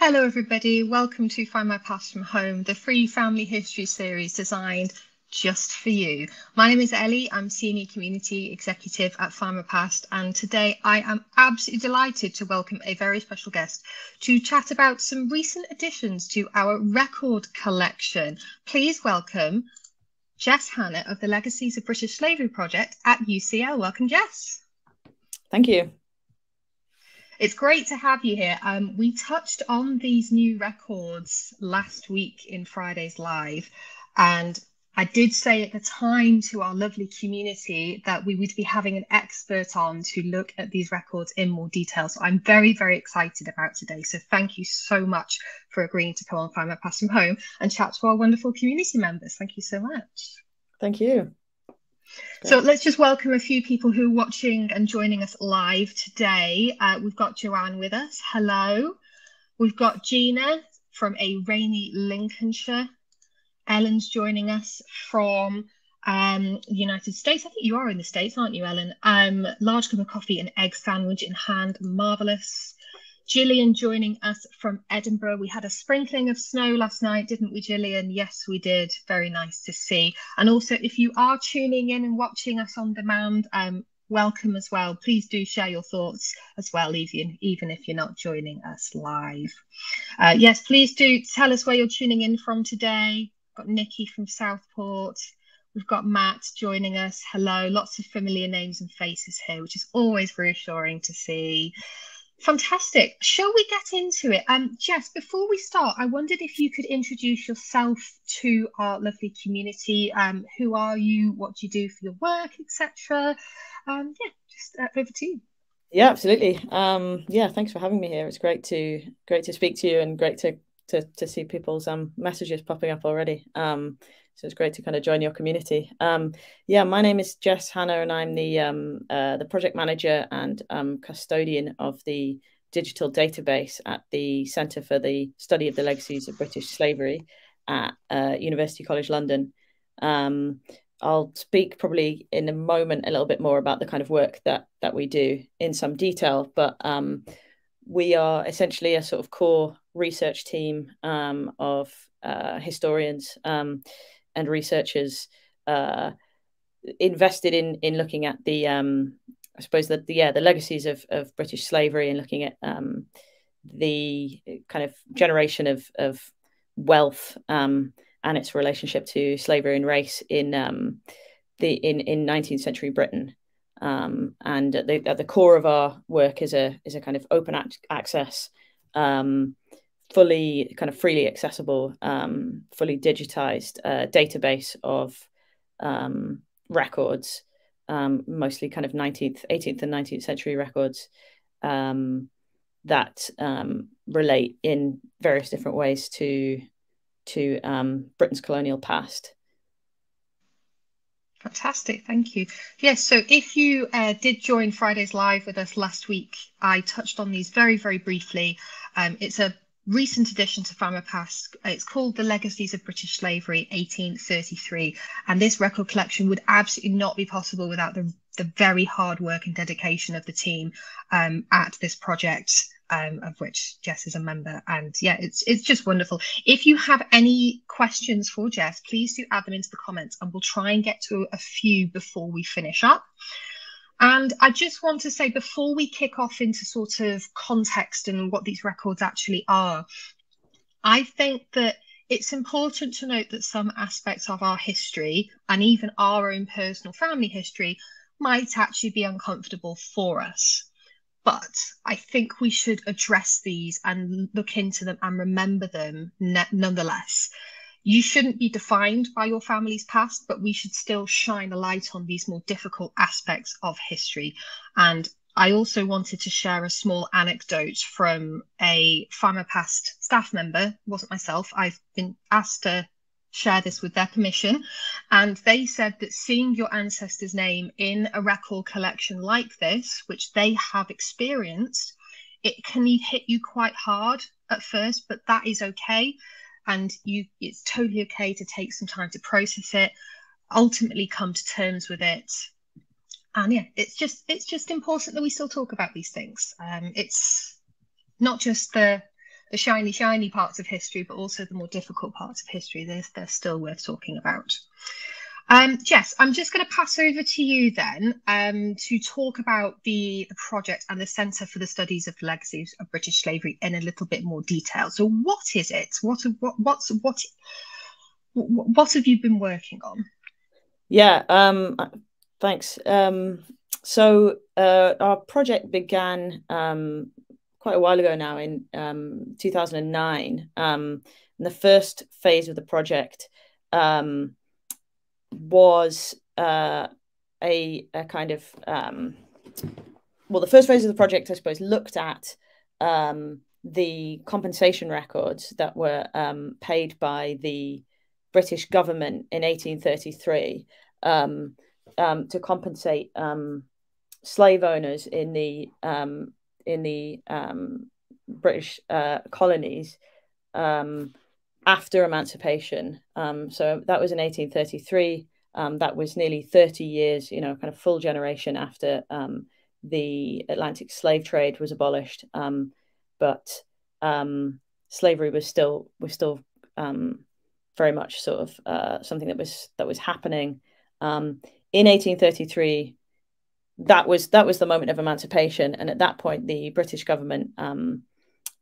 Hello everybody, welcome to Find My Past from Home, the free family history series designed just for you. My name is Ellie, I'm Senior Community Executive at Findmypast, and today I am absolutely delighted to welcome a very special guest to chat about some recent additions to our record collection. Please welcome Jess Hannah of the Legacies of British Slavery project at UCL. Welcome, Jess. Thank you. It's great to have you here. We touched on these new records last week in Friday's Live, and I did say at the time to our lovely community that we would be having an expert on to look at these records in more detail. So I'm very, very excited about today. So thank you so much for agreeing to come on Find My Past from Home and chat to our wonderful community members. Thank you so much. Thank you. So let's just welcome a few people who are watching and joining us live today. We've got Joanne with us. Hello. We've got Gina from a rainy Lincolnshire. Ellen's joining us from the United States. I think you are in the States, aren't you, Ellen? Large cup of coffee and egg sandwich in hand. Marvellous. Gillian joining us from Edinburgh. We had a sprinkling of snow last night, didn't we, Gillian? Yes, we did. Very nice to see. And also, if you are tuning in and watching us on demand, welcome as well. Please do share your thoughts as well, even if you're not joining us live. Yes, please do tell us where you're tuning in from today. We've got Nikki from Southport. We've got Matt joining us. Hello. Lots of familiar names and faces here, which is always reassuring to see. Fantastic. Shall we get into it? Jess, before we start, I wondered if you could introduce yourself to our lovely community. Who are you? What do you do for your work, etc.? Just over to you. Yeah, absolutely. Thanks for having me here. It's great to speak to you and great to see people's messages popping up already. So it's great to kind of join your community. My name is Jess Hannah, and I'm the project manager and custodian of the digital database at the Centre for the Study of the Legacies of British Slavery at University College London. I'll speak probably in a moment a little bit more about the kind of work that we do in some detail, but we are essentially a sort of core research team of historians and researchers invested in looking at the I suppose that the legacies of British slavery and looking at the kind of generation of wealth and its relationship to slavery and race in 19th century Britain. And at the core of our work is a kind of open access, fully kind of freely accessible, fully digitized database of records, mostly kind of 18th and 19th century records that relate in various different ways to Britain's colonial past. Fantastic, thank you. Yes, so if you did join Friday's Live with us last week, I touched on these very, very briefly. It's a recent addition to Findmypast. It's called The Legacies of British Slavery 1833, and this record collection would absolutely not be possible without the very hard work and dedication of the team at this project, of which Jess is a member. And yeah, it's just wonderful. If you have any questions for Jess, please do add them into the comments, and we'll try and get to a few before we finish up. And I just want to say, before we kick off into sort of context and what these records actually are, I think that it's important to note that some aspects of our history and even our own personal family history might actually be uncomfortable for us. But I think we should address these and look into them and remember them nonetheless. You shouldn't be defined by your family's past, but we should still shine a light on these more difficult aspects of history. And I also wanted to share a small anecdote from a Findmypast staff member. It wasn't myself. I've been asked to share this with their permission. And they said that seeing your ancestor's name in a record collection like this, which they have experienced, it can hit you quite hard at first, but that is okay. And it's totally okay to take some time to process it, ultimately come to terms with it. And yeah, it's just important that we still talk about these things. It's not just the the shiny parts of history, but also the more difficult parts of history. They're still worth talking about. Jess, I'm just going to pass over to you then to talk about the project and the Centre for the Studies of Legacies of British Slavery in a little bit more detail. So, what is it? What have you been working on? Yeah, thanks. So our project began quite a while ago now in 2009. And the first phase of the project was a kind of well, the first phase of the project, I suppose, looked at the compensation records that were paid by the British government in 1833 to compensate slave owners in the British colonies after emancipation. So that was in 1833. That was nearly 30 years, kind of full generation after the Atlantic slave trade was abolished. But slavery was still very much sort of something that was happening. In 1833, that was the moment of emancipation, and at that point, the British government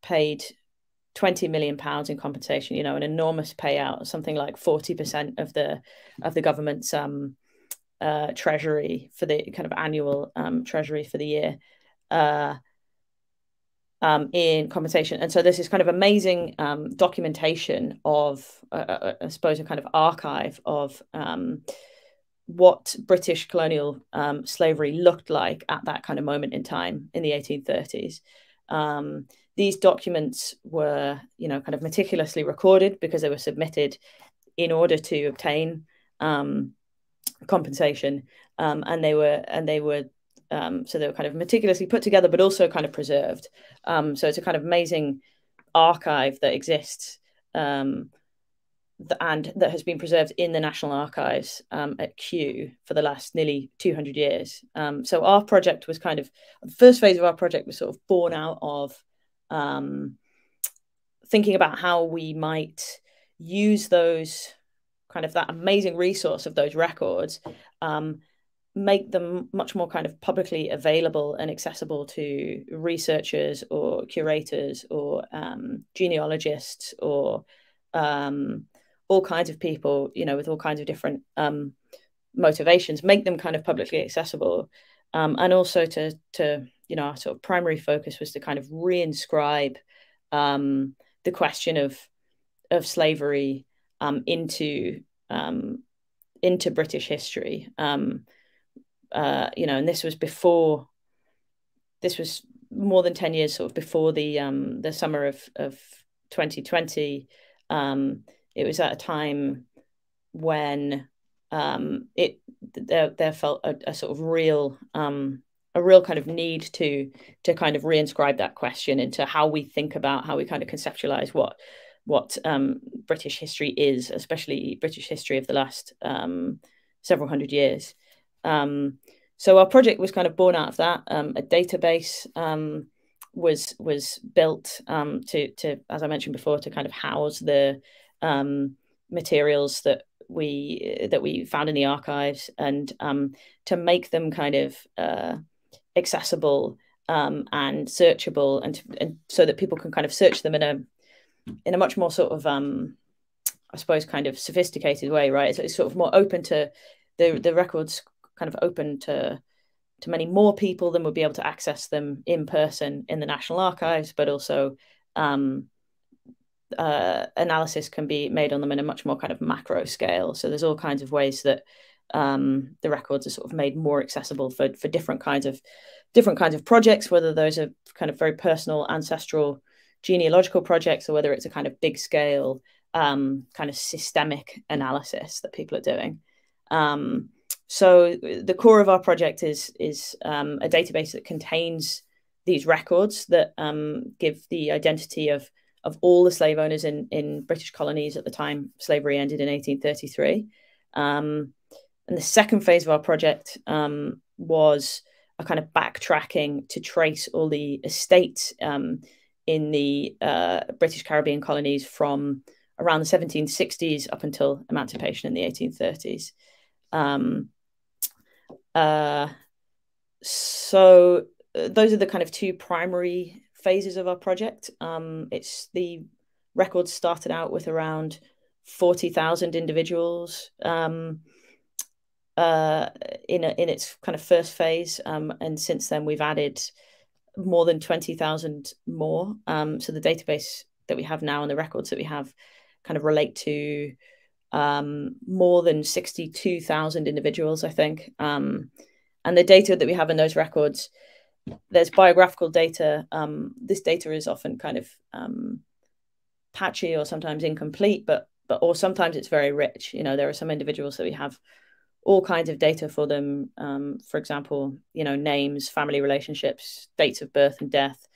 paid £20 million in compensation. An enormous payout, something like 40% of the government's treasury for the kind of annual treasury for the year. In compensation. And so there's this kind of amazing documentation of, I suppose, a kind of archive of what British colonial slavery looked like at that kind of moment in time in the 1830s. These documents were, kind of meticulously recorded because they were submitted in order to obtain compensation, and they were so they were kind of meticulously put together, but also kind of preserved. So it's a kind of amazing archive that exists and that has been preserved in the National Archives at Kew for the last nearly 200 years. So our project was kind of, the first phase of our project was sort of born out of thinking about how we might use those kind of that amazing resource of those records, make them much more kind of publicly available and accessible to researchers or curators or genealogists or all kinds of people, with all kinds of different motivations, make them kind of publicly accessible. And also to our sort of primary focus was to kind of reinscribe the question of slavery into British history. And this was more than 10 years sort of before the summer of 2020. It was at a time when there felt a sort of real kind of need to kind of reinscribe that question into how we think about, how we kind of conceptualize what British history is, especially British history of the last several hundred years. So our project was kind of born out of that. A database was built to, as I mentioned before, to kind of house the materials that we found in the archives, and to make them kind of accessible and searchable, and so that people can kind of search them in a much more sort of I suppose kind of sophisticated way, right? So it's sort of more open to the records, kind of open to many more people than would be able to access them in person in the National Archives, but also analysis can be made on them in a much more kind of macro scale. So there's all kinds of ways that the records are sort of made more accessible for different kinds of projects, whether those are kind of very personal ancestral genealogical projects, or whether it's a kind of big scale kind of systemic analysis that people are doing. So the core of our project is a database that contains these records that give the identity of all the slave owners in British colonies at the time slavery ended in 1833. And the second phase of our project was a kind of backtracking to trace all the estates in the British Caribbean colonies from around the 1760s up until emancipation in the 1830s. So those are the kind of two primary phases of our project. It's the records started out with around 40,000 individuals in its kind of first phase, and since then we've added more than 20,000 more. So the database that we have now and the records that we have kind of relate to more than 62,000 individuals, I think. And the data that we have in those records, there's biographical data. This data is often kind of patchy or sometimes incomplete, or sometimes it's very rich. There are some individuals that we have all kinds of data for them. For example, names, family relationships, dates of birth and death,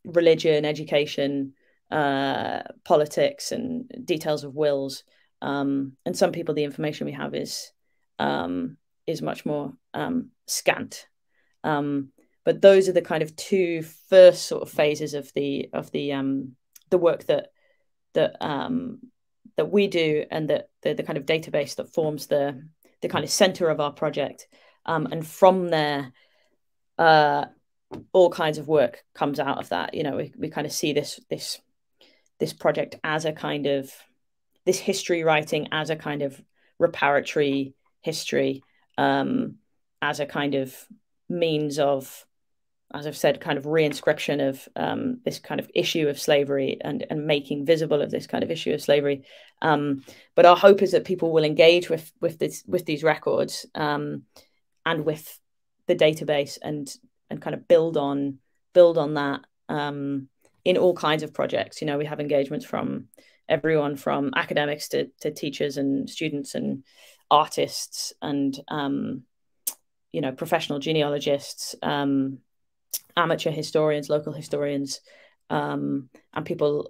religion, education, politics, and details of wills. And some people, the information we have is much more scant. But those are the kind of two first sort of phases of the work that we do, and that the kind of database that forms the kind of center of our project. And from there, all kinds of work comes out of that. We kind of see this project as a kind of this history writing as a kind of reparatory history, as a kind of means of, as I've said, kind of reinscription of this kind of issue of slavery and making visible of this kind of issue of slavery. But our hope is that people will engage with these records and with the database and kind of build on that in all kinds of projects. We have engagements from everyone from academics to teachers and students and artists and professional genealogists, amateur historians, local historians, and people,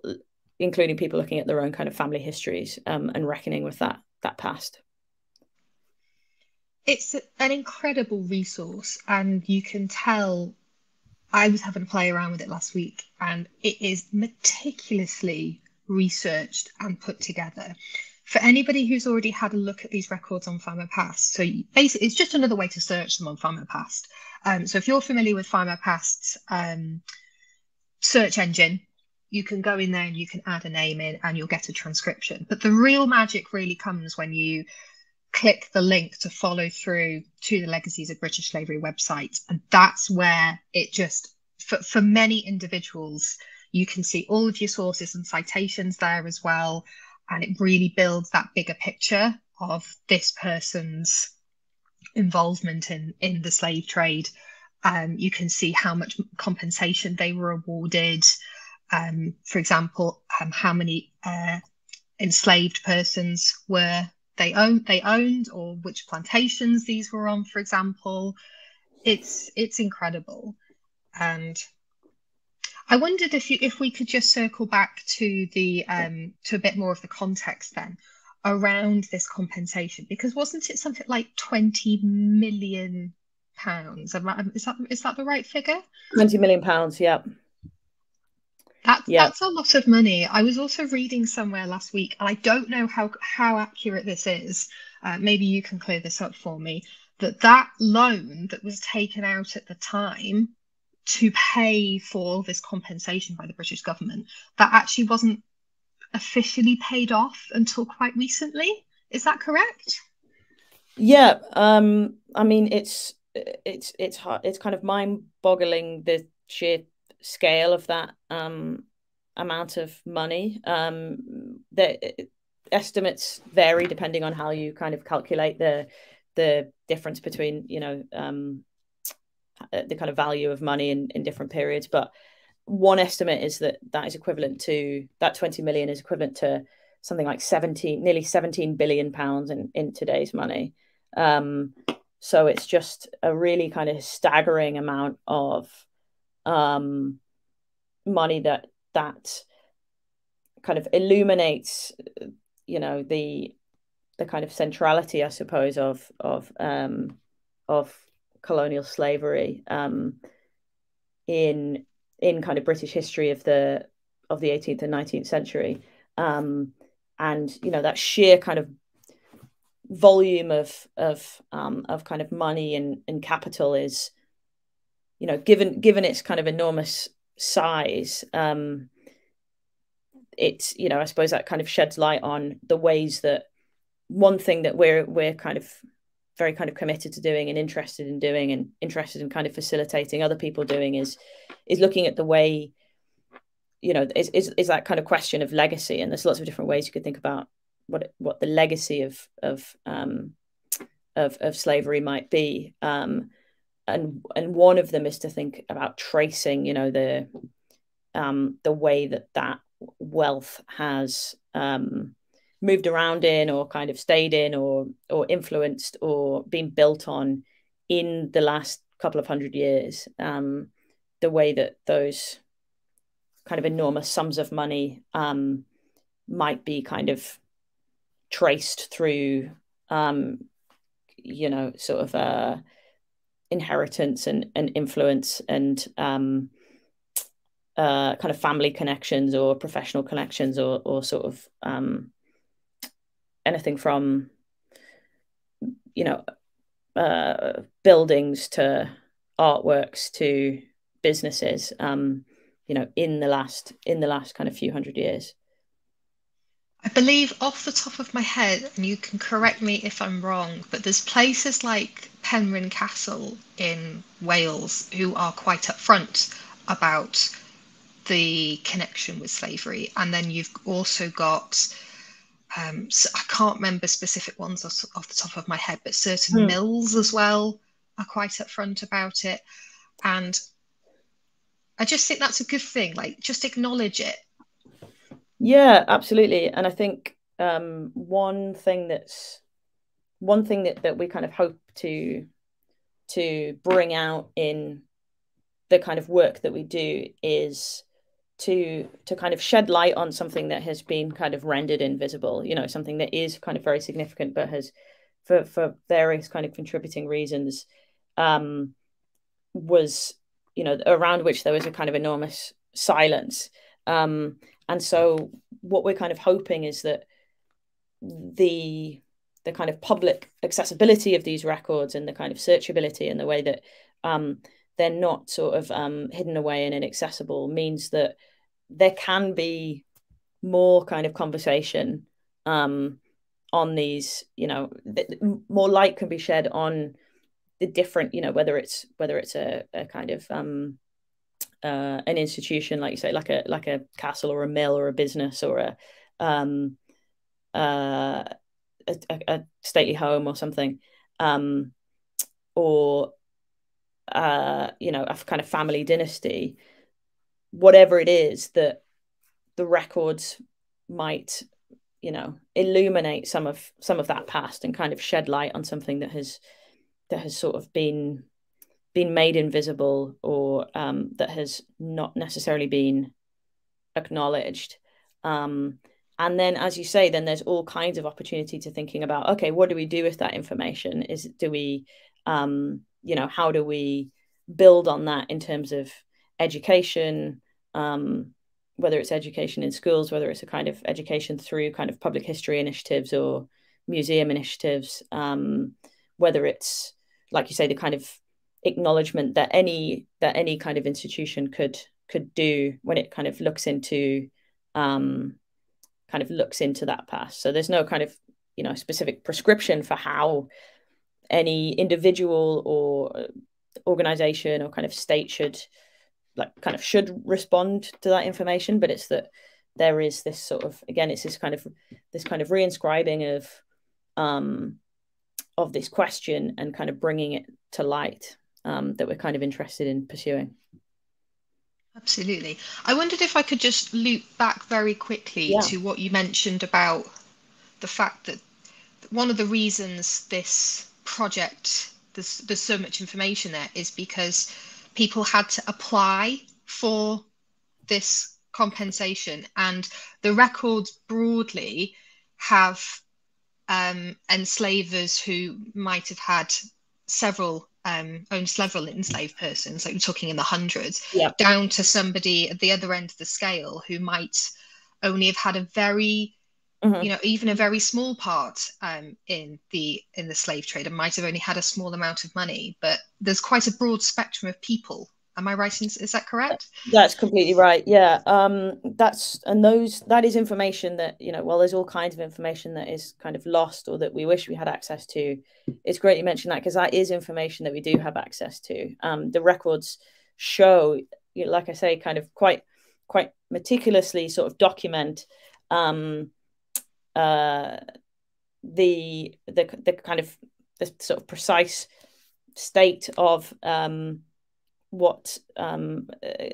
including people looking at their own kind of family histories and reckoning with that past. It's an incredible resource, and you can tell. I was having to play around with it last week, and it is meticulously researched and put together. For anybody who's already had a look at these records on Findmypast, so basically it's just another way to search them on Findmypast. So if you're familiar with Findmypast's search engine, you can go in there and you can add a name in and you'll get a transcription. But the real magic really comes when you click the link to follow through to the Legacies of British Slavery website. And that's where it just, for many individuals, you can see all of your sources and citations there as well. And it really builds that bigger picture of this person's involvement in the slave trade. You can see how much compensation they were awarded. For example, how many enslaved persons they owned, or which plantations these were on, for example. It's incredible. And I wondered if we could just circle back to to a bit more of the context then around this compensation, because wasn't it something like £20 million? Is that the right figure? £20 million, yeah. That's a lot of money. I was also reading somewhere last week, and I don't know how accurate this is. Maybe you can clear this up for me. That loan that was taken out at the time to pay for this compensation by the British government, that actually wasn't officially paid off until quite recently. Is that correct? Yeah. I mean, it's hard. It's kind of mind-boggling, the sheer scale of that amount of money. The estimates vary depending on how you kind of calculate the difference between the kind of value of money in different periods. But one estimate is that is equivalent to, that 20 million is equivalent to something like nearly 17 billion pounds in today's money. So it's just a really kind of staggering amount of money that kind of illuminates, the kind of centrality, I suppose, of colonial slavery in in kind of British history of the 18th and 19th century. And that sheer kind of volume of kind of money and capital is, given its kind of enormous size, it's, I suppose that kind of sheds light on the ways that one thing that we're kind of very kind of committed to doing and interested in doing and interested in kind of facilitating other people doing is looking at the way, is that kind of question of legacy. And there's lots of different ways you could think about what the legacy of slavery might be. And one of them is to think about tracing, the way that wealth has moved around in, or kind of stayed in, or influenced, or been built on in the last couple of 100 years. The way that those kind of enormous sums of money might be kind of traced through, sort of inheritance and influence and kind of family connections or professional connections, or sort of anything from buildings to artworks to businesses, in the last kind of few hundred years. I believe off the top of my head, and you can correct me if I'm wrong, but there's places like Penrhyn Castle in Wales who are quite upfront about the connection with slavery. And then you've also got, so I can't remember specific ones off the top of my head, but certain mills as well are quite upfront about it. And I just think that's a good thing. Like, just acknowledge it. Yeah, absolutely. And I think one thing that we kind of hope to bring out in the kind of work that we do is to kind of shed light on something that has been kind of rendered invisible, something that is kind of very significant, but has, for various kind of contributing reasons, was, around which there was a kind of enormous silence. And so what we're kind of hoping is that the kind of public accessibility of these records and the kind of searchability and the way that they're not sort of hidden away and inaccessible means that there can be more kind of conversation on these, more light can be shed on the different, whether it's a kind of an institution, like you say, like a castle or a mill or a business or a stately home or something, or a kind of family dynasty, whatever it is, that the records might, illuminate some of that past and kind of shed light on something that has sort of been made invisible, or that has not necessarily been acknowledged. And then, as you say, then there's all kinds of opportunity to thinking about, okay, what do we do with that information? Do we, how do we build on that in terms of education, whether it's education in schools, whether it's a kind of education through kind of public history initiatives or museum initiatives, whether it's, like you say, the kind of acknowledgement that any kind of institution could do when it kind of looks into that past. So there's no kind of specific prescription for how any individual or organization or kind of state should respond to that information, but it's that there is this sort of, again, it's this kind of reinscribing of this question and kind of bringing it to light, that we're kind of interested in pursuing. Absolutely. I wondered if I could just loop back very quickly to what you mentioned about the fact that one of the reasons this project, there's so much information there, is because people had to apply for this compensation, and the records broadly have enslavers who might have had several owned several enslaved persons, like we're talking in the hundreds, Yeah. down to somebody at the other end of the scale who might only have had a very, Mm-hmm. even a very small part in the slave trade, and might have only had a small amount of money. But there's quite a broad spectrum of people. Am I right? Is that correct? That's completely right. Yeah. That is information that, well, there's all kinds of information that is kind of lost or that we wish we had access to. It's great you mentioned that, because that is information that we do have access to. The records show, like I say, kind of quite meticulously sort of document the kind of the sort of precise state of what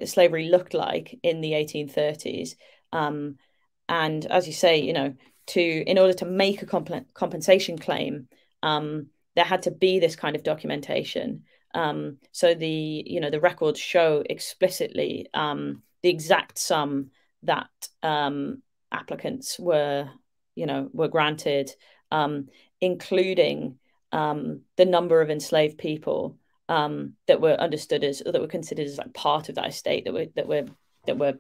slavery looked like in the 1830s. And as you say, in order to make a compensation claim, there had to be this kind of documentation. So the records show explicitly the exact sum that applicants were granted, including the number of enslaved people that were understood as, or that were considered as like part of that estate, that were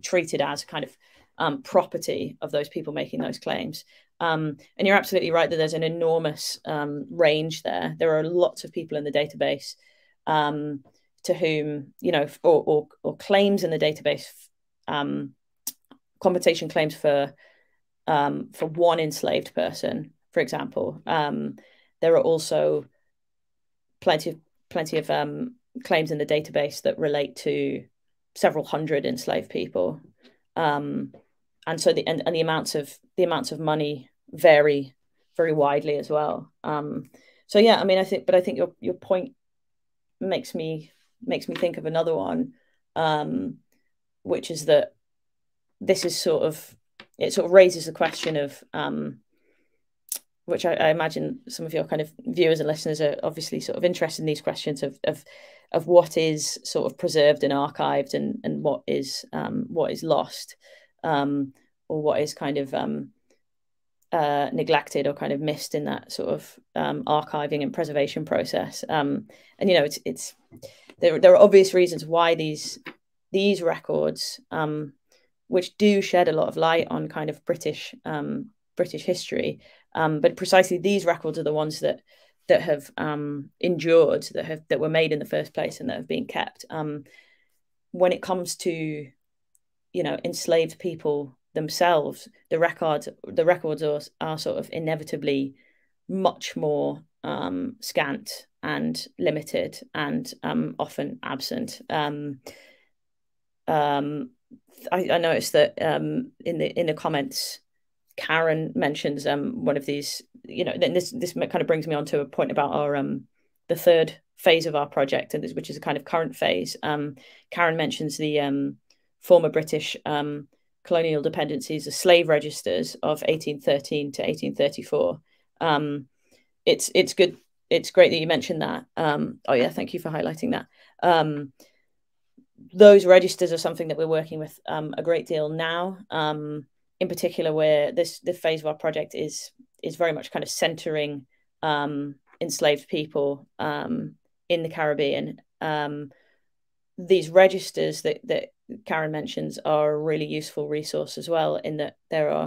treated as kind of property of those people making those claims. And you're absolutely right that there's an enormous range there. There are lots of people in the database to whom, or claims in the database, compensation claims for one enslaved person, for example. There are also plenty of claims in the database that relate to several hundred enslaved people, and so the amounts of money vary very widely as well. So yeah, I mean, I think your point makes me think of another one, which is that this is sort of raises the question of which I imagine some of your kind of viewers and listeners are obviously sort of interested in these questions of what is sort of preserved and archived, and what is lost, or what is kind of neglected or kind of missed in that sort of archiving and preservation process. And it's there are obvious reasons why these records, which do shed a lot of light on kind of British history. But precisely these records are the ones that have endured, that were made in the first place, and that have been kept. When it comes to enslaved people themselves, the records are sort of inevitably much more scant and limited, and often absent. I noticed that in the comments, Karen mentions one of these, then this kind of brings me on to a point about our the third phase of our project, and which is a kind of current phase. Karen mentions the former British colonial dependencies, the slave registers of 1813 to 1834. It's good. It's great that you mentioned that. Oh yeah, thank you for highlighting that. Those registers are something that we're working with a great deal now. In particular, where the phase of our project is very much kind of centering enslaved people in the Caribbean. These registers that Karen mentions are a really useful resource as well, in that there are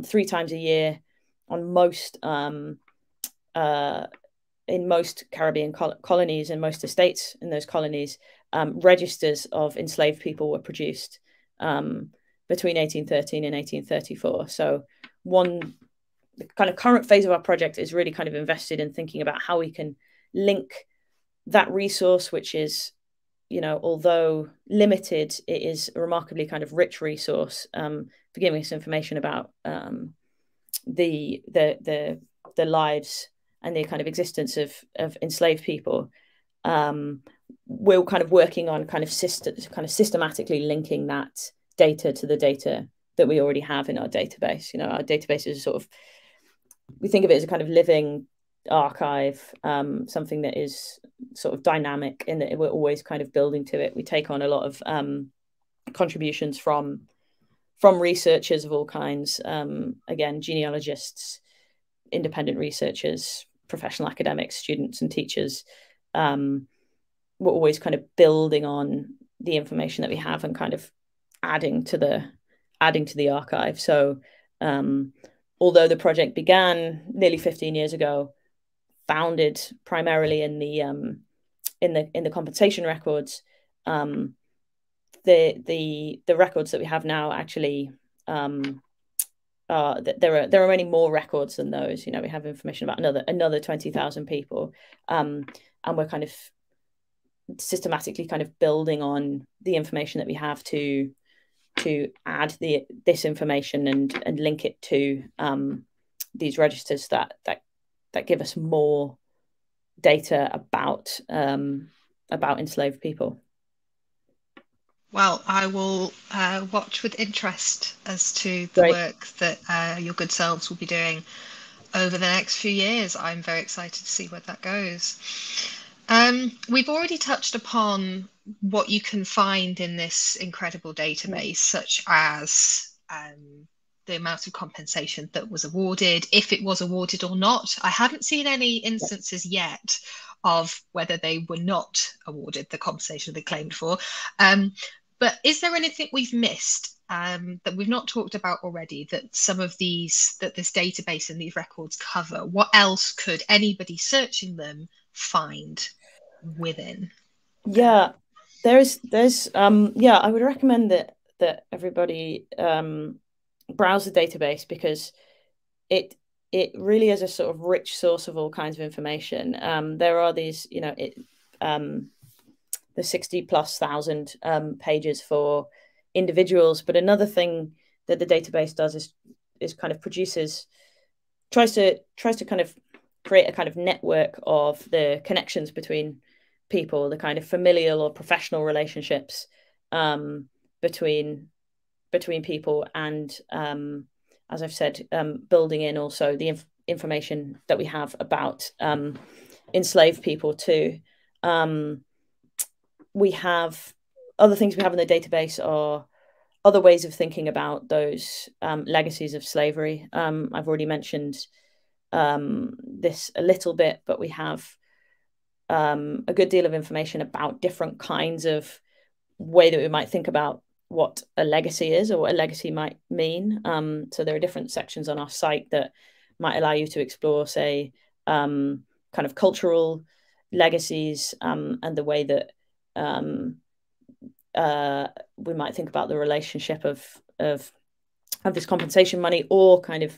3 times a year on most in most Caribbean colonies and most estates in those colonies, registers of enslaved people were produced between 1813 and 1834. So the kind of current phase of our project is really kind of invested in thinking about how we can link that resource, which is, although limited, it is a remarkably kind of rich resource for giving us information about the lives and the kind of existence of enslaved people. We're kind of working on kind of systematically linking that data to the data that we already have in our database. Our database is sort of, we think of it as a kind of living archive, something that is sort of dynamic, in that we're always kind of building to it. We take on a lot of contributions from researchers of all kinds, again, genealogists, independent researchers, professional academics, students and teachers, we're always kind of building on the information that we have and kind of adding to the archive. So although the project began nearly 15 years ago, founded primarily in the compensation records, the records that we have now actually there are many more records than those. We have information about another 20,000 people, and we're kind of systematically kind of building on the information that we have to add this information and link it to these registers that give us more data about enslaved people. Well, I will watch with interest as to the work that your good selves will be doing over the next few years. I'm very excited to see where that goes. We've already touched upon what you can find in this incredible database, such as the amount of compensation that was awarded, if it was awarded or not. I haven't seen any instances yet of whether they were not awarded the compensation they claimed for. But is there anything we've missed that we've not talked about already that this database and these records cover? What else could anybody searching them find within? Yeah, there's I would recommend that everybody browse the database, because it really is a sort of rich source of all kinds of information. There are these, the 60,000+ pages for individuals, but another thing that the database does is kind of tries to kind of create a kind of network of the connections between people, the kind of familial or professional relationships between people, and as I've said, building in also the information that we have about enslaved people too. We have other things we have in the database are other ways of thinking about those legacies of slavery. I've already mentioned this a little bit, but we have a good deal of information about different kinds of way that we might think about what a legacy is or what a legacy might mean. So there are different sections on our site that might allow you to explore, say, kind of cultural legacies, and the way that we might think about the relationship of this compensation money, or kind of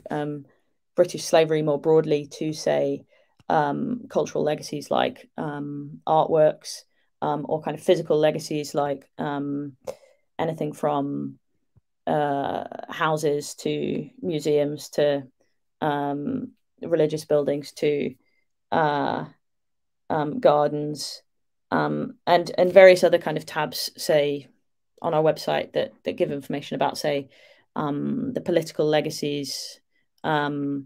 British slavery more broadly, to say cultural legacies like artworks, or kind of physical legacies like anything from houses to museums to religious buildings to gardens, and various other kind of tabs, say, on our website that give information about, say, the political legacies of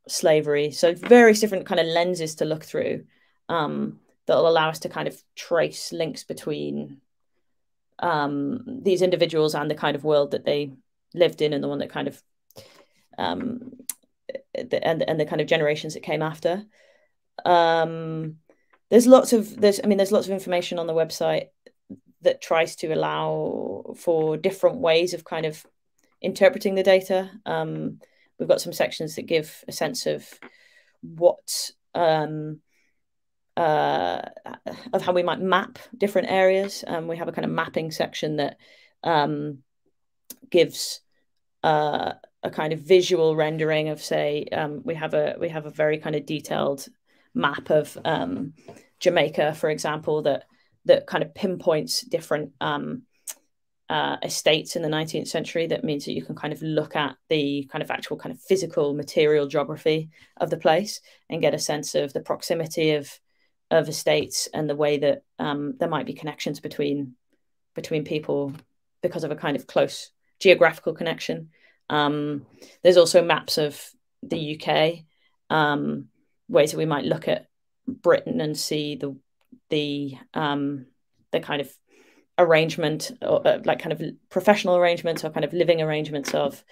slavery. So various different kind of lenses to look through that'll allow us to kind of trace links between these individuals and the kind of world that they lived in, and the one that kind of and the kind of generations that came after. There's lots of information on the website that tries to allow for different ways of kind of interpreting the data. We've got some sections that give a sense of what of how we might map different areas. We have a kind of mapping section that gives a kind of visual rendering of, say, we have a very kind of detailed map of Jamaica, for example, that kind of pinpoints different estates in the 19th century. That means that you can kind of look at the kind of actual kind of physical material geography of the place and get a sense of the proximity of estates and the way that there might be connections between people because of a kind of close geographical connection. There's also maps of the UK, ways that we might look at Britain and see the kind of arrangement, or like kind of professional arrangements or kind of living arrangements of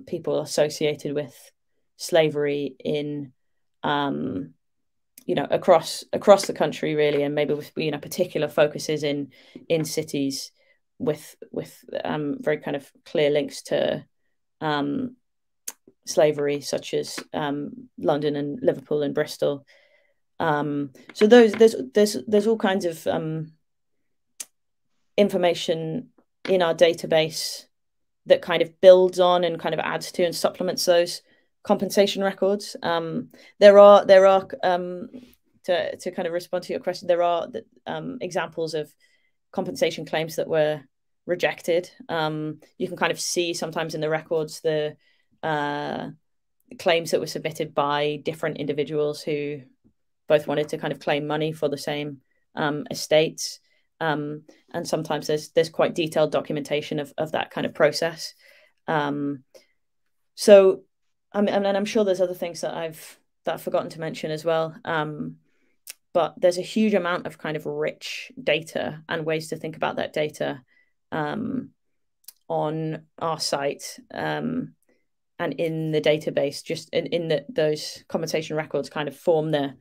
people associated with slavery in across the country really, and maybe with particular focuses in cities with very kind of clear links to slavery, such as London and Liverpool and Bristol. So there's all kinds of information in our database that kind of builds on and kind of adds to and supplements those compensation records. There are to kind of respond to your question, there are examples of compensation claims that were rejected. You can kind of see sometimes in the records the claims that were submitted by different individuals who both wanted to kind of claim money for the same estates. And sometimes there's quite detailed documentation of that kind of process. So and I'm sure there's other things that I've forgotten to mention as well. But there's a huge amount of kind of rich data and ways to think about that data on our site and in the database. Just in those compensation records kind of form the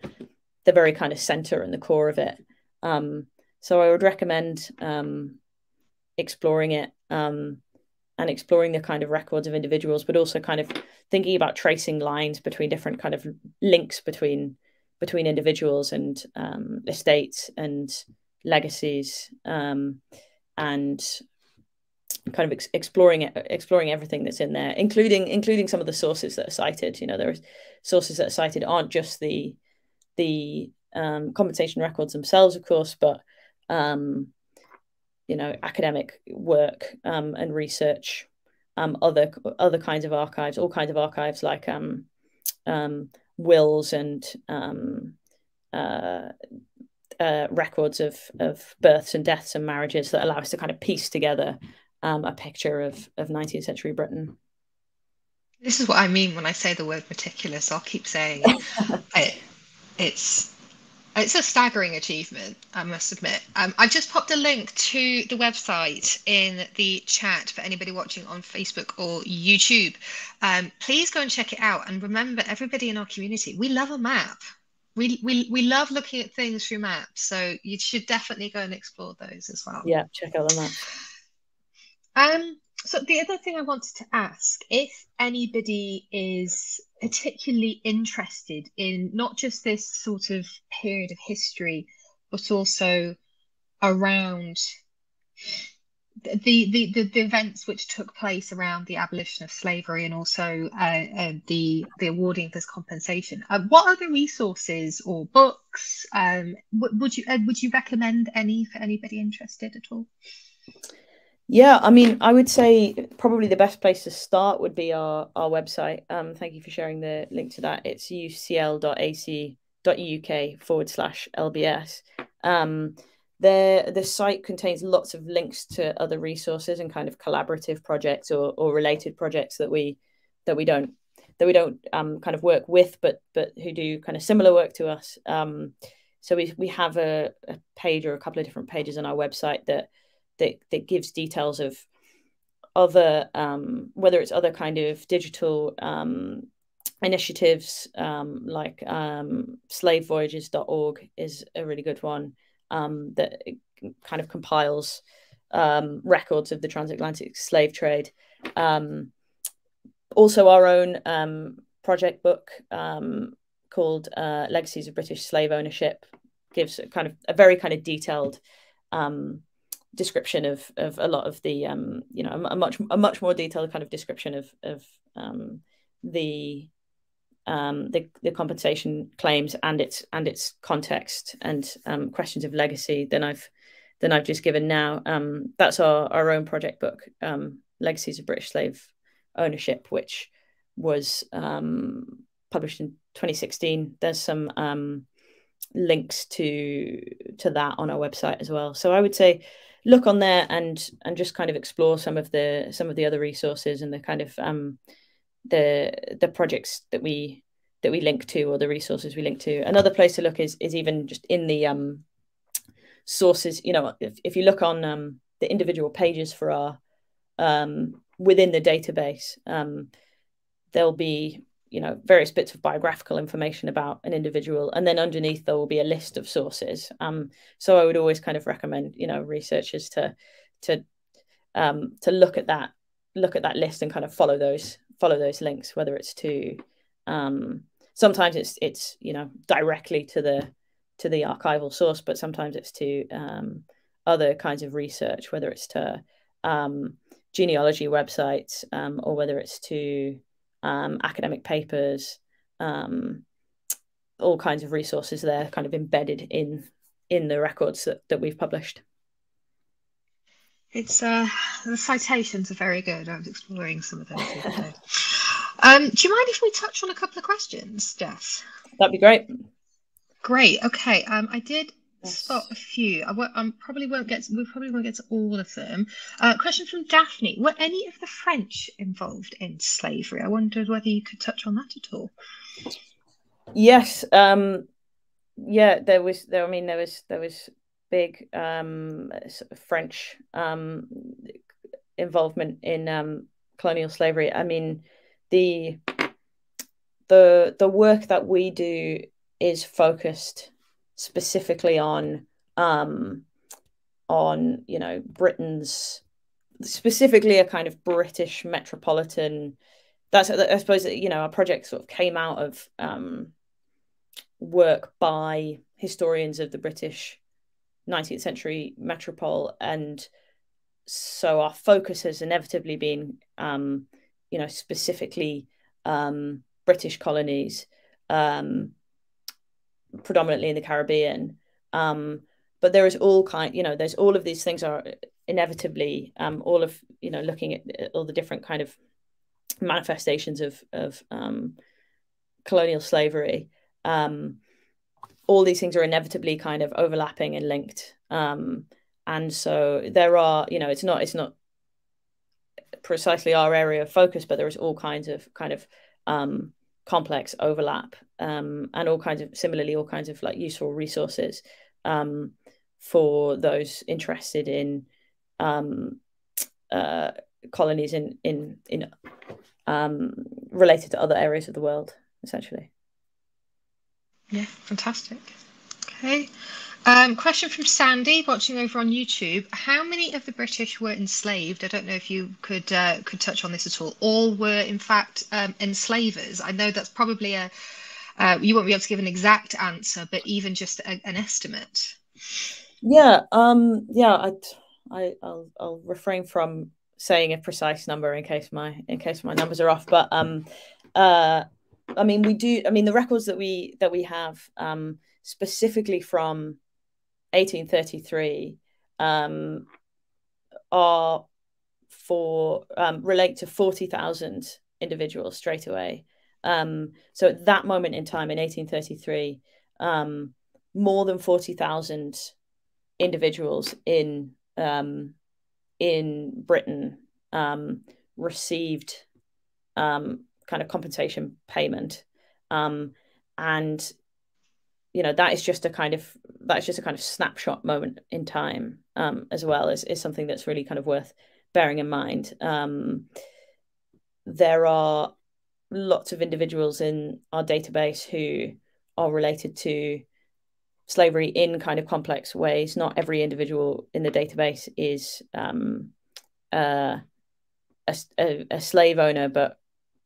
very kind of center and the core of it. So I would recommend exploring it and exploring the kind of records of individuals, but also kind of thinking about tracing lines between different kind of links between individuals and estates and legacies, and kind of exploring everything that's in there, including some of the sources that are cited. There are sources that are cited aren't just the compensation records themselves, of course, but academic work and research, other kinds of archives, all kinds of archives like wills and records of births and deaths and marriages that allow us to kind of piece together a picture of 19th century Britain. This is what I mean when I say the word meticulous. I'll keep saying it. It's a staggering achievement, I must admit. I've just popped a link to the website in the chat for anybody watching on Facebook or YouTube. Please go and check it out. And remember, everybody in our community, we love a map. We love looking at things through maps. So you should definitely go and explore those as well. Yeah, check out the map. So the other thing I wanted to ask, if anybody is particularly interested in not just this sort of period of history, but also around the events which took place around the abolition of slavery and also the awarding of this compensation, what other resources or books would you recommend any for anybody interested at all? Yeah, I mean, I would say probably the best place to start would be our website. Thank you for sharing the link to that. It's ucl.ac.uk/LBS. The site contains lots of links to other resources and kind of collaborative projects or related projects that we don't kind of work with, but who do kind of similar work to us. So we have a page or a couple of different pages on our website that gives details of other, whether it's other kind of digital initiatives, like slavevoyages.org is a really good one, that kind of compiles records of the transatlantic slave trade. Also our own project book called Legacies of British Slave Ownership gives a very kind of detailed description of a lot of the a much more detailed kind of description of the compensation claims and its context and questions of legacy than I've just given now. That's our own project book, Legacies of British Slave Ownership, which was published in 2016. There's some links to that on our website as well. So I would say look on there and just kind of explore some of the other resources and the kind of the projects that we link to, or the resources we link to. Another place to look is even just in the sources. If you look on the individual pages for our within the database, there'll be various bits of biographical information about an individual, and then underneath there will be a list of sources. So I would always kind of recommend researchers to look at that list and kind of follow those links, whether it's to sometimes it's directly to the archival source, but sometimes it's to other kinds of research, whether it's to genealogy websites, or whether it's to academic papers, all kinds of resources there kind of embedded in the records that we've published. It's the citations are very good. I was exploring some of those the other day. Do you mind if we touch on a couple of questions, Jess? That'd be great. Great. Okay. I did spot a few. We probably won't get to all of them. Question from Daphne: were any of the French involved in slavery? I wondered whether you could touch on that at all. Yes. Yeah. There was big French involvement in colonial slavery. I mean, the work that we do is focused specifically on Britain's, specifically a kind of British metropolitan. That's, I suppose, our project sort of came out of work by historians of the British 19th century metropole, and so our focus has inevitably been specifically British colonies, predominantly in the Caribbean, but there is there's all of these things are inevitably all of looking at all the different kind of manifestations of colonial slavery. All these things are inevitably kind of overlapping and linked, and so there are, it's not precisely our area of focus, but there is all kinds of kind of complex overlap, and all kinds of like useful resources for those interested in colonies in related to other areas of the world, essentially. Yeah, fantastic. Okay. Question from Sandy, watching over on YouTube. How many of the British were enslaved? I don't know if you could touch on this at all. All were, in fact, enslavers. I know that's probably you won't be able to give an exact answer, but even just an estimate. Yeah. I'll refrain from saying a precise number in case my numbers are off. But I mean, the records that we have specifically from 1833 are relate to 40,000 individuals straight away. So at that moment in time, in 1833, more than 40,000 individuals in Britain received kind of compensation payment, and that is just a kind of snapshot moment in time, as well as is something that's really kind of worth bearing in mind. There are lots of individuals in our database who are related to slavery in kind of complex ways. Not every individual in the database is a slave owner, but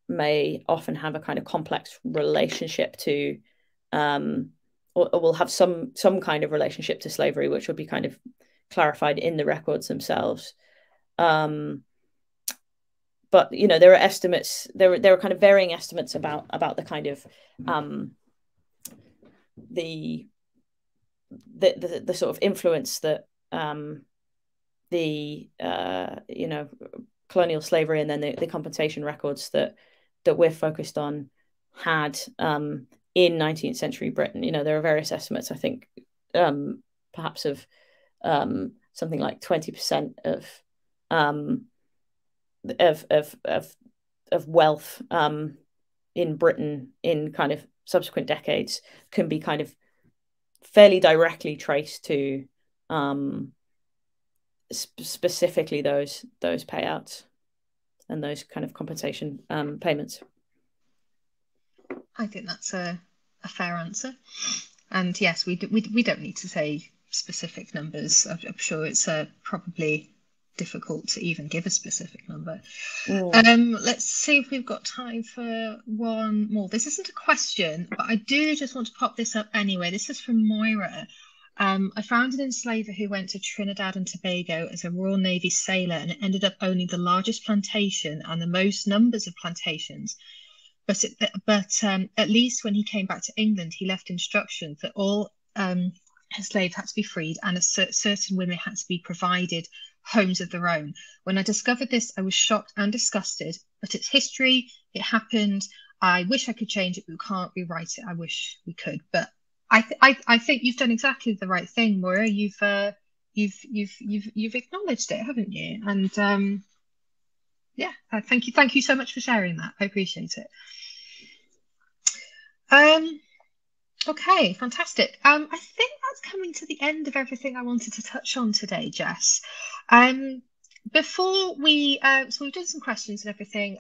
may often have a kind of complex relationship to or will have some kind of relationship to slavery, which will be kind of clarified in the records themselves. But there are estimates. There are kind of varying estimates about the kind of the sort of influence that the colonial slavery and then the compensation records that we're focused on had in 19th century Britain. There are various estimates, I think, perhaps of something like 20% of wealth in Britain in kind of subsequent decades can be kind of fairly directly traced to specifically those payouts and those kind of compensation payments. I think that's a fair answer. And yes, we don't need to say specific numbers. I'm sure it's probably difficult to even give a specific number. Let's see if we've got time for one more. This isn't a question, but I do just want to pop this up anyway. This is from Moira. I found an enslaver who went to Trinidad and Tobago as a Royal Navy sailor and ended up owning the largest plantation and the most numbers of plantations. But at least when he came back to England, he left instructions that all slaves had to be freed and certain women had to be provided homes of their own. When I discovered this, I was shocked and disgusted, but it's history. It happened. I wish I could change it, but we can't rewrite it. I wish we could. But I think you've done exactly the right thing, Moira. You've acknowledged it, haven't you? And yeah, thank you so much for sharing that. I appreciate it. Okay, fantastic. I think that's coming to the end of everything I wanted to touch on today, Jess. Before we so we've done some questions and everything.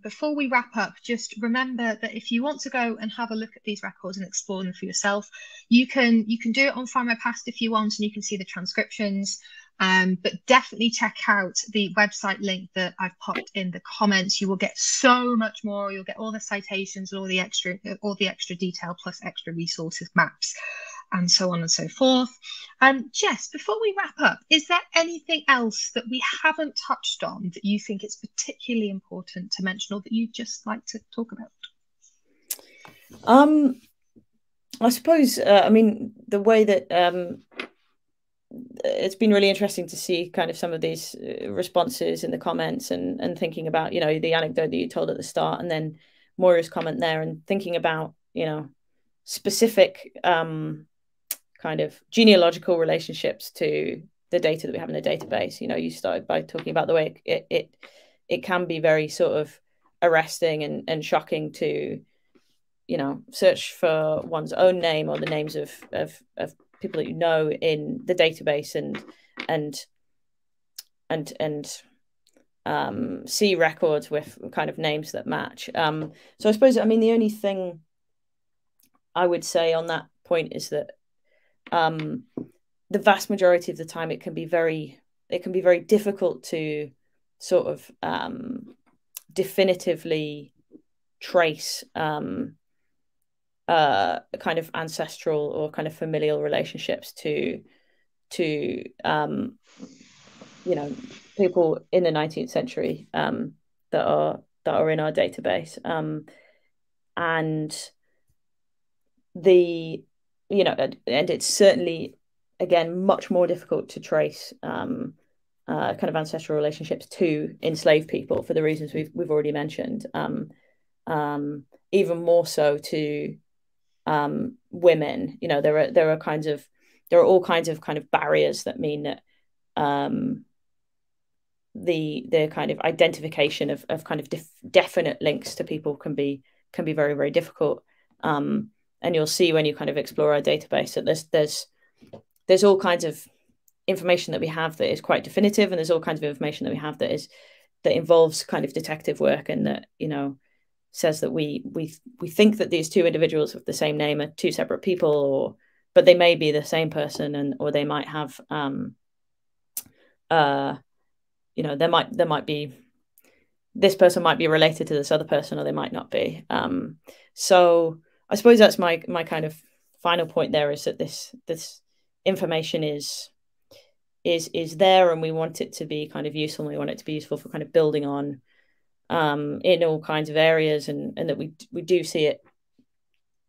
Before we wrap up, just remember that if you want to go and have a look at these records and explore them for yourself, you can do it on Findmypast if you want, and you can see the transcriptions. But definitely check out the website link that I've popped in the comments. You will get so much more. You'll get all the citations and all the extra detail, plus extra resources, maps, and so on and so forth. Jess, before we wrap up, is there anything else that we haven't touched on that you think it's particularly important to mention, or that you'd just like to talk about? I suppose, I mean, the way that it's been really interesting to see kind of some of these responses in the comments and thinking about, you know, the anecdote that you told at the start, and then Moira's comment there, and thinking about, you know, specific kind of genealogical relationships to the data that we have in the database. You know, you started by talking about the way it can be very sort of arresting and shocking to, you know, search for one's own name or the names of people that you know in the database and see records with kind of names that match. So I suppose, I mean, the only thing I would say on that point is that the vast majority of the time it can be very difficult to sort of definitively trace kind of ancestral or kind of familial relationships to you know, people in the 19th century that are in our database, and the, you know, and it's certainly, again, much more difficult to trace kind of ancestral relationships to enslaved people for the reasons we've already mentioned. Even more so to women. You know, there are all kinds of kind of barriers that mean that the kind of identification of kind of definite links to people can be very, very difficult. And you'll see when you kind of explore our database that there's all kinds of information that we have that is quite definitive, and there's all kinds of information that we have that involves kind of detective work, and that, you know, says that we think that these two individuals with the same name are two separate people, but they may be the same person, or they might have you know, there might be, this person might be related to this other person, or they might not be. So I suppose that's my kind of final point there, is that this information is there, and we want it to be kind of useful, and we want it to be useful for kind of building on in all kinds of areas, and that we do see it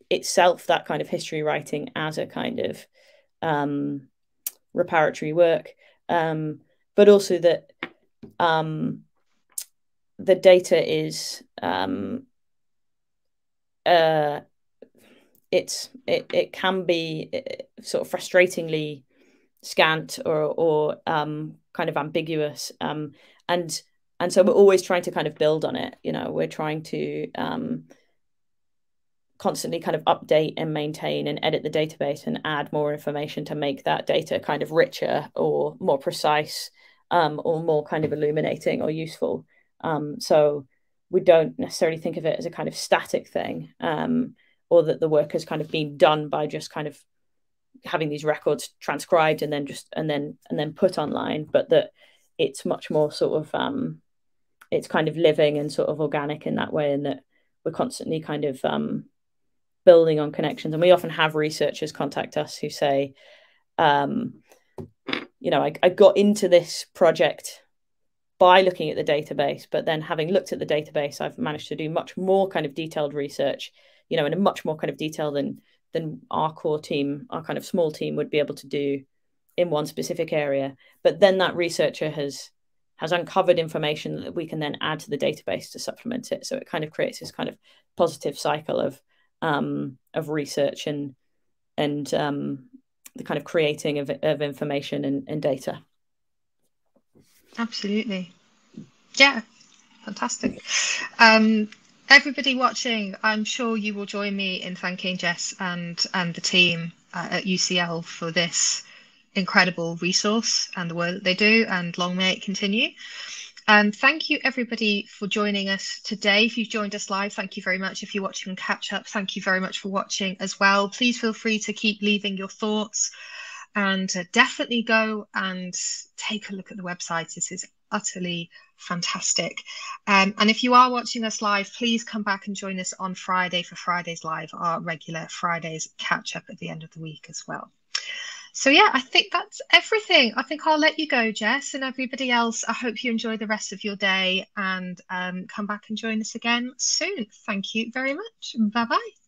itself, that kind of history writing, as a kind of reparatory work, but also that the data is it can be sort of frustratingly scant or kind of ambiguous, and so we're always trying to kind of build on it. You know, we're trying to constantly kind of update and maintain and edit the database and add more information to make that data kind of richer or more precise, or more kind of illuminating or useful. So we don't necessarily think of it as a kind of static thing, or that the work has kind of been done by just kind of having these records transcribed and then put online, but that it's much more sort of it's kind of living and sort of organic in that way, and that we're constantly kind of building on connections. And we often have researchers contact us who say, you know, I got into this project by looking at the database, but then having looked at the database, I've managed to do much more kind of detailed research, you know, in a much more kind of detail than our core team, our kind of small team, would be able to do in one specific area. But then that researcher has uncovered information that we can then add to the database to supplement it. So it kind of creates this kind of positive cycle of research and the kind of creating of information and data. Absolutely. Yeah, fantastic. Everybody watching, I'm sure you will join me in thanking Jess and the team at UCL for this incredible resource and the work that they do, and long may it continue. Thank you everybody for joining us today. If you've joined us live, thank you very much. If you're watching on catch up, thank you very much for watching as well. Please feel free to keep leaving your thoughts, and definitely go and take a look at the website. This is utterly fantastic. And if you are watching us live, please come back and join us on Friday for Fridays Live, our regular Fridays catch up at the end of the week as well. So yeah, I think that's everything. I think I'll let you go, Jess, and everybody else. I hope you enjoy the rest of your day, and come back and join us again soon. Thank you very much. Bye bye.